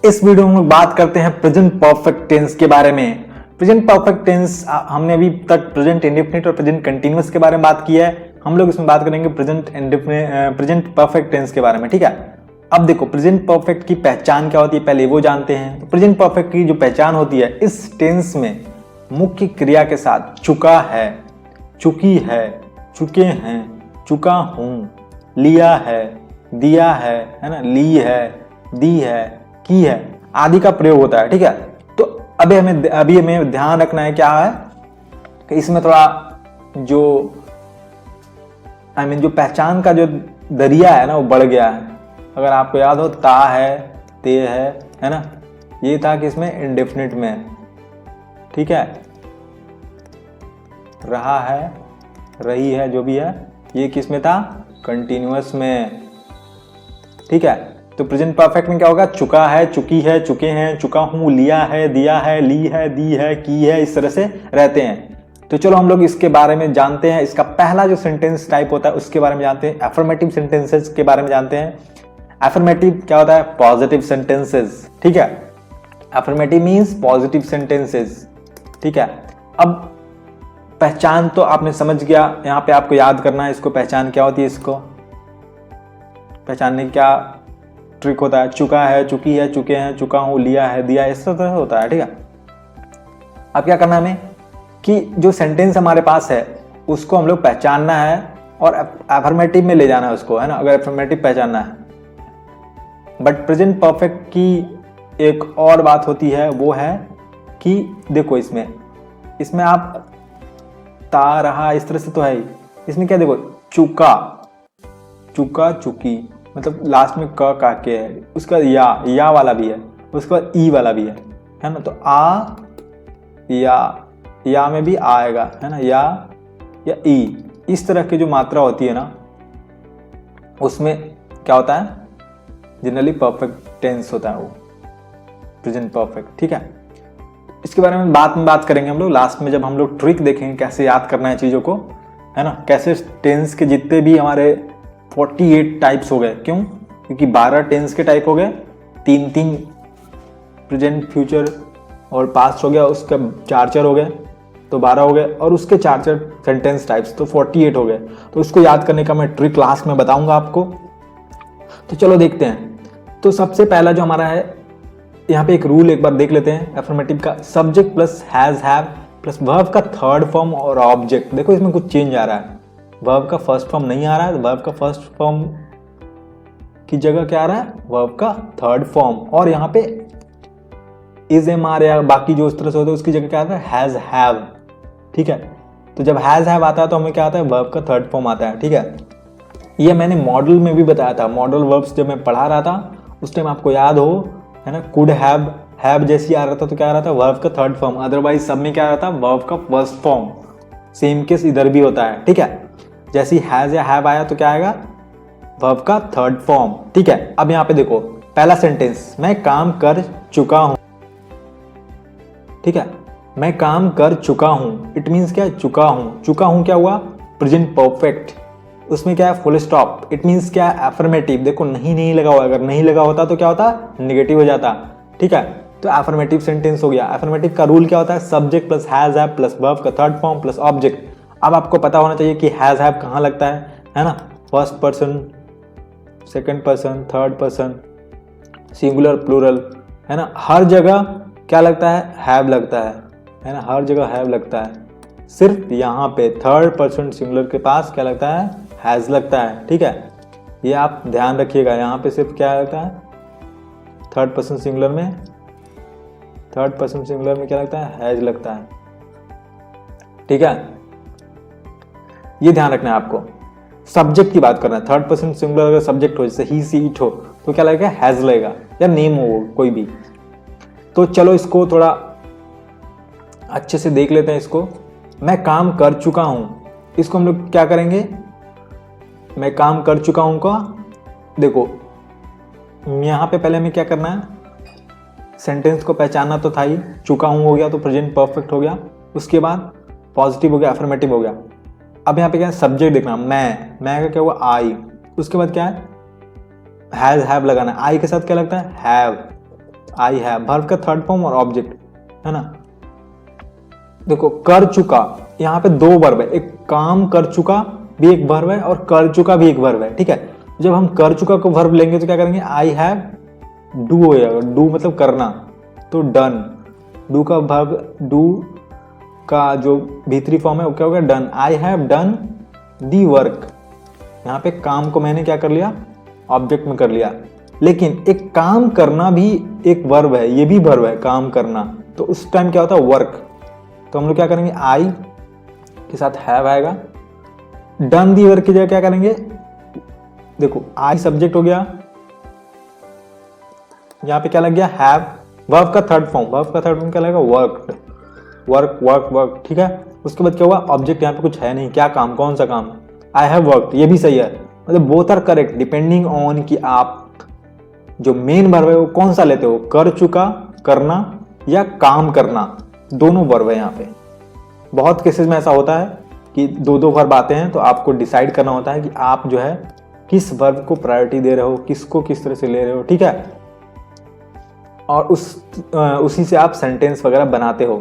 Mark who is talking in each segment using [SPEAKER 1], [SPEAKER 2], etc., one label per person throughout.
[SPEAKER 1] इस वीडियो में हम लोग बात करते हैं प्रेजेंट परफेक्ट टेंस के बारे में। प्रेजेंट परफेक्ट टेंस हमने अभी तक प्रेजेंट इंडेफिनिट और प्रेजेंट कंटीन्यूअस के बारे में बात की है। हम लोग इसमें बात करेंगे प्रेजेंट परफेक्ट टेंस के बारे में, ठीक है। अब देखो प्रेजेंट परफेक्ट की पहचान क्या होती है, पहले वो जानते हैं। तो प्रेजेंट परफेक्ट की जो पहचान होती है, इस टेंस में मुख्य क्रिया के साथ चुका है, चुकी है, चुके हैं, चुका हूं, लिया है, दिया है ना, ली है, दी है, की है आदि का प्रयोग होता है, ठीक है। तो अभी हमें ध्यान रखना है क्या है कि इसमें थोड़ा जो जो पहचान का जो दरिया है ना वो बढ़ गया है। अगर आपको याद हो ता है, ते है ना, ये था कि इसमें इंडेफिनिट में, ठीक है। रहा है, रही है, जो भी है ये किस में था, कंटिन्यूअस में, ठीक है। तो प्रेजेंट परफेक्ट में क्या होगा, चुका है, चुकी है, चुके हैं, चुका हूं, लिया है, दिया है, ली है, दी है, की है, इस तरह से रहते हैं। तो चलो हम लोग इसके बारे में जानते हैं। इसका पहला जो सेंटेंस टाइप होता है उसके बारे में जानते हैं। अफर्मेटिव सेंटेंसेस के बारे में जानते हैं। अफर्मेटिव क्या होता है, पॉजिटिव सेंटेंसेस, ठीक है। अफर्मेटिव मीन्स पॉजिटिव सेंटेंसेस, ठीक है। अब पहचान तो आपने समझ गया, यहाँ पे आपको याद करना है इसको, पहचान क्या होती है, इसको पहचानने की क्या ट्रिक होता है। चुका है, चुकी है, चुके हैं, चुका हूं, लिया है, दिया, इस तरह होता है, ठीक है। अब क्या करना है हमें कि जो सेंटेंस हमारे पास है उसको हम लोग पहचानना है और अफर्मेटिव में ले जाना है उसको, है ना, अगर अफर्मेटिव पहचानना है। बट प्रेजेंट परफेक्ट की एक और बात होती है, वो है कि देखो इसमें आप ता, रहा, इस तरह से तो है ही। इसमें क्या देखो, चुका, चुका, चुकी, मतलब लास्ट में क का के है, उसका या वाला भी है, उसका ई वाला भी है ना। तो आ, या में भी आएगा, है ना, या ई, इस तरह की जो मात्रा होती है ना उसमें क्या होता है, जनरली परफेक्ट टेंस होता है वो, प्रेजेंट परफेक्ट, ठीक है। इसके बारे में बात करेंगे हम लोग लास्ट में, जब हम लोग ट्रिक देखेंगे कैसे याद करना है चीज़ों को, है ना, कैसे टेंस के जितने भी हमारे 48 टाइप्स हो गए। क्यों? क्योंकि 12 टेंस के टाइप हो गए, 3 प्रेजेंट, फ्यूचर और पास्ट हो गया, उसका 4 हो गए तो 12 हो गए, और उसके 4 सेंटेंस टाइप्स तो 48 हो गए। तो उसको याद करने का मैं ट्रिक क्लास में बताऊंगा आपको। तो चलो देखते हैं। तो सबसे पहला जो हमारा है, यहाँ पे एक रूल एक बार देख लेते हैं अफर्मेटिव का। Subject plus has, have plus verb का थर्ड फॉर्म और ऑब्जेक्ट। देखो इसमें कुछ चेंज आ रहा है, वर्ब का फर्स्ट फॉर्म नहीं आ रहा है, वर्ब का फर्स्ट फॉर्म की जगह क्या आ रहा है, वर्ब का थर्ड फॉर्म। और यहाँ पे इज, एम, आर या बाकी जो इस तरह से होता है उसकी जगह क्या आता है, हैज, हैव, ठीक है। तो जब हैज, हैव आता है तो हमें क्या आता है, वर्ब का थर्ड फॉर्म आता है, ठीक है। ये मैंने मॉडल में भी बताया था, मॉडल वर्ब्स जब मैं पढ़ा रहा था उस टाइम आपको याद हो, है ना, कुड हैव जैसी आ रहा था तो क्या आ रहा था, वर्ब का थर्ड फॉर्म। अदरवाइज सब में क्या आ रहा था, वर्ब का फर्स्ट फॉर्म। सेम केस इधर भी होता है, ठीक है। जैसे हैज या हैव आया तो क्या आएगा, वर्ब का थर्ड फॉर्म, ठीक है। अब यहाँ पे देखो पहला सेंटेंस, मैं काम कर चुका हूं, ठीक है। मैं काम कर चुका हूं, इट मीन्स क्या, चुका हूं। चुका हूं क्या हुआ, प्रेजेंट परफेक्ट। उसमें क्या है, फुल स्टॉप, इट मीन्स क्या है, अफर्मेटिव। देखो नहीं लगा हुआ, अगर नहीं लगा होता तो क्या होता, नेगेटिव हो जाता, ठीक है। तो अफर्मेटिव सेंटेंस हो गया। अफर्मेटिव का रूल क्या होता है, subject plus has, have plus verb का थर्ड फॉर्म प्लस ऑब्जेक्ट। अब आपको पता होना चाहिए कि हैज, हैव कहाँ लगता है ना, first person, second person, third person, singular, plural, है ना, हर जगह क्या लगता है, हैव लगता है ना, हर जगह हैव लगता है। सिर्फ यहाँ पे थर्ड पर्सन सिंगुलर के पास क्या लगता है, हैज लगता है, ठीक है। ये आप ध्यान रखिएगा, यहाँ पे सिर्फ क्या लगता है, थर्ड पर्सन सिंगुलर में क्या लगता है, हैज लगता है, ठीक है। ये ध्यान रखना है आपको। सब्जेक्ट की बात करना है, थर्ड पर्सन सिंगुलर अगर सब्जेक्ट हो, जैसे ही, सी, इट हो तो क्या लगेगा, हैज लगेगा, या नेम हो कोई भी। तो चलो इसको थोड़ा अच्छे से देख लेते हैं इसको। मैं काम कर चुका हूं, इसको हम लोग क्या करेंगे, मैं काम कर चुका हूं का, देखो यहां पे पहले हमें क्या करना है, सेंटेंस को पहचानना तो था ही। चुका हूं हो गया तो प्रेजेंट परफेक्ट हो गया, उसके बाद पॉजिटिव हो गया, अफर्मेटिव हो गया। अब यहाँ पे क्या है, सब्जेक्ट देखना, मैं का क्या हुआ, आई, उसके बाद क्या है, हैज, हैव लगाना है। आई के साथ क्या लगता है, हैव, आई हैव, वर्ब का थर्ड फॉर्म और ऑब्जेक्ट, है ना। देखो कर चुका, यहाँ पे दो वर्ब है, एक काम कर चुका भी एक वर्ब है और कर चुका भी एक वर्ब है, ठीक है। जब हम कर चुका को वर्ब लेंगे तो क्या करेंगे, आई हैव डू हो जाएगा, डू मतलब करना, तो डन, डू का वर्ब, डू का जो भीतरी फॉर्म है वो क्या होगा, done, I have done the work. यहाँ पे काम को मैंने क्या कर लिया, ऑब्जेक्ट में कर लिया, लेकिन एक काम करना भी एक वर्ब है, ये भी वर्ब है काम करना, तो उस टाइम क्या होता है, वर्क। तो हम लोग क्या करेंगे, आई के साथ हैव आएगा, डन दी वर्क की जगह क्या करेंगे, देखो आई सब्जेक्ट हो गया, यहाँ पे क्या लग गया, हैव, वर्ब का थर्ड फॉर्म, वर्ब का थर्ड फॉर्म क्या लगेगा, वर्क, वर्क वर्क वर्क, ठीक है। उसके बाद क्या हुआ, ऑब्जेक्ट यहाँ पे कुछ है नहीं, क्या काम, कौन सा काम, आई हैव वर्कड, ये भी सही है, मतलब both are correct depending on कि आप जो मेन वर्ब है वो कौन सा लेते हो, कर चुका करना या काम करना, दोनों वर्ब है यहाँ पे। बहुत केसेस में ऐसा होता है कि दो दो वर्ब आते हैं, तो आपको डिसाइड करना होता है कि आप जो है किस वर्ब को प्रायोरिटी दे रहे हो, किसको किस तरह से ले रहे हो, ठीक है। और उसी से आप सेंटेंस वगैरह बनाते हो,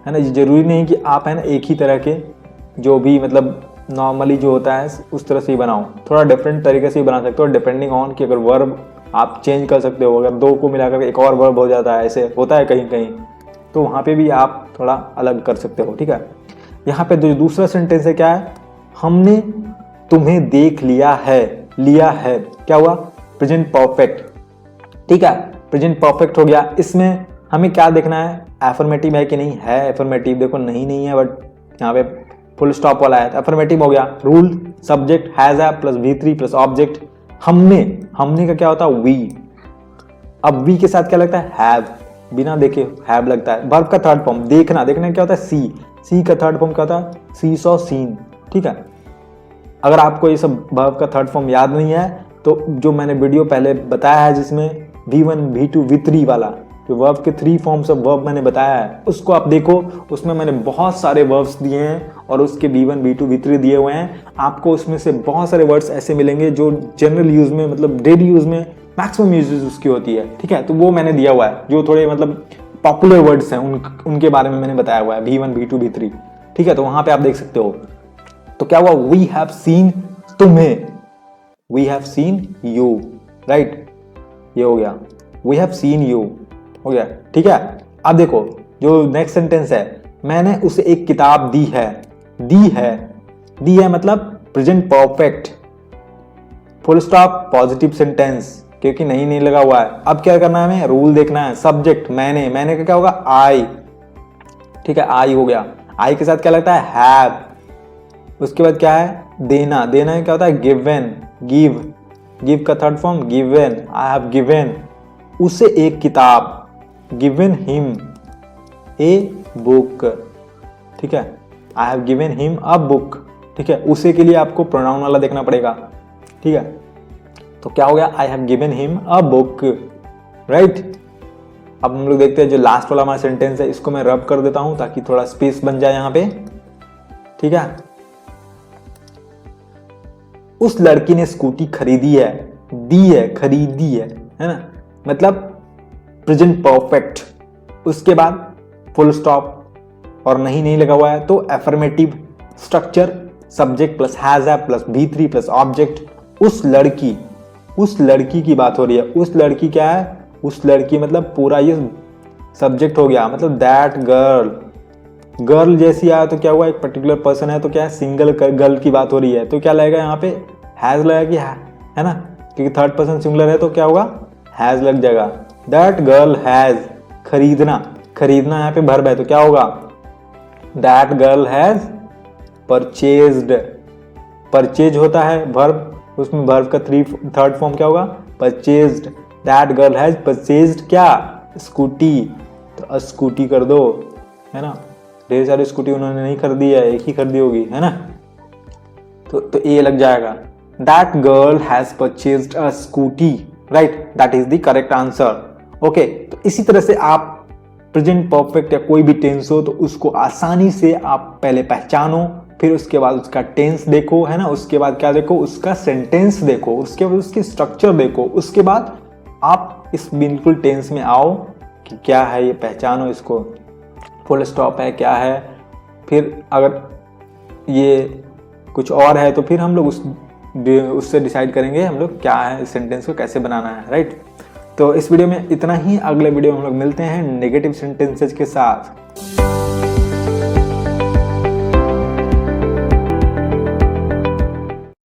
[SPEAKER 1] है ना। जरूरी नहीं कि आप है ना एक ही तरह के जो भी मतलब नॉर्मली जो होता है उस तरह से ही बनाओ, थोड़ा डिफरेंट तरीके से ही बना सकते हो, डिपेंडिंग ऑन कि अगर वर्ब आप चेंज कर सकते हो, अगर दो को मिलाकर एक और वर्ब हो जाता है, ऐसे होता है कहीं कहीं, तो वहाँ पे भी आप थोड़ा अलग कर सकते हो, ठीक है। यहाँ पे जो दूसरा सेंटेंस है क्या है, हमने तुम्हें देख लिया है, लिया है, क्या हुआ, प्रेजेंट परफेक्ट, ठीक है, प्रेजेंट परफेक्ट हो गया। इसमें हमें क्या देखना है, एफर्मेटिव है कि नहीं है, एफर्मेटिव देखो नहीं है, बट यहाँ पे फुल स्टॉप वाला है, एफर्मेटिव हो गया। रूल सब्जेक्ट हैज है प्लस V3 प्लस ऑब्जेक्ट, हमने का क्या होता है, वी, अब वी के साथ क्या लगता है, हैव, बिना देखे हैव लगता है। वर्ब का थर्ड फॉर्म देखना क्या होता है, सी का थर्ड फॉर्म क्या होता है, सी सॉ सीन, ठीक है। अगर आपको ये सब वर्ब का थर्ड फॉर्म याद नहीं है तो जो मैंने वीडियो पहले बताया है जिसमें V1 V2 V3 वाला जो वर्ब के 3 फॉर्म्स ऑफ वर्ब मैंने बताया है, उसको आप देखो, उसमें मैंने बहुत सारे वर्ब्स दिए हैं और उसके V1 V2 V3 दिए हुए हैं। आपको उसमें से बहुत सारे वर्ड्स ऐसे मिलेंगे जो जनरल यूज में, मतलब डेली यूज में मैक्सिमम यूजेस उसकी होती है, ठीक है। तो वो मैंने दिया हुआ है, जो थोड़े मतलब पॉपुलर वर्ड्स हैं उनके बारे में मैंने बताया हुआ है, V1 V2 V3, ठीक है। तो वहां पे आप देख सकते हो। तो क्या हुआ, वी हैव सीन तुम्हें, we have seen you, right, ये हो गया, वी हैव सीन यू हो गया, ठीक है। अब देखो जो नेक्स्ट सेंटेंस है, मैंने उसे एक किताब दी है, दी है मतलब present perfect, full stop, positive sentence, क्योंकि नहीं लगा हुआ है। अब क्या करना है, हमें रूल देखना है, सब्जेक्ट मैंने का क्या होगा, आई, ठीक है, आई हो गया, आई के साथ क्या लगता है, हैव, उसके बाद क्या है, देना क्या होता है, गिवन, गिव का third form given, I have given उसे एक किताब, गिवन हिम ए बुक, ठीक है, I have given him a book, ठीक है। उसे के लिए आपको प्रोनाउन वाला देखना पड़ेगा, ठीक है। तो क्या हो गया, I have given him a book, right. अब हम लोग देखते हैं जो लास्ट वाला हमारा सेंटेंस है, इसको मैं रब कर देता हूं ताकि थोड़ा स्पेस बन जाए यहां पे, ठीक है। उस लड़की ने स्कूटी खरीदी है, दी है, खरीदी है ना, मतलब प्रेजेंट परफेक्ट, उसके बाद फुल स्टॉप और नहीं लगा हुआ है, तो affirmative structure, subject plus has है प्लस V3 प्लस ऑब्जेक्ट, उस लड़की की बात हो रही है। उस लड़की क्या है, उस लड़की मतलब पूरा ये सब्जेक्ट हो गया, मतलब दैट गर्ल जैसी आया तो क्या हुआ, एक पर्टिकुलर पर्सन है तो क्या है, सिंगल गर्ल की बात हो रही है, तो क्या लगेगा यहाँ पे, हैज लगेगा कि है ना, क्योंकि थर्ड पर्सन सिंगुलर है तो क्या होगा, हैज लग जाएगा। दैट गर्ल हैज, खरीदना यहाँ पे वर्ब है तो क्या होगा, that girl has purchased, purchase होता है वर्ब, उसमें वर्ब का थर्ड फॉर्म क्या होगा, purchased, that girl has purchased क्या, स्कूटी, तो स्कूटी कर दो, है ना, ढेर सारी स्कूटी उन्होंने नहीं खरीदी है, एक ही खरीदी होगी, है ना, तो ए लग जाएगा। That girl has purchased a scooty, right, that is the correct answer. Okay, तो इसी तरह से आप प्रेजेंट परफेक्ट या कोई भी टेंस हो तो उसको आसानी से आप पहले पहचानो, फिर उसके बाद उसका टेंस देखो, है ना, उसके बाद क्या देखो, उसका सेंटेंस देखो, उसके बाद उसकी स्ट्रक्चर देखो, उसके बाद आप इस बिल्कुल टेंस में आओ कि क्या है ये, पहचानो इसको, फुल स्टॉप है क्या है, फिर अगर ये कुछ और है तो फिर हम लोग उससे डिसाइड करेंगे हम लोग क्या है इस सेंटेंस को कैसे बनाना है, राइट। तो इस वीडियो में इतना ही, अगले वीडियो में हम लोग मिलते हैं नेगेटिव सेंटेंसेज के साथ।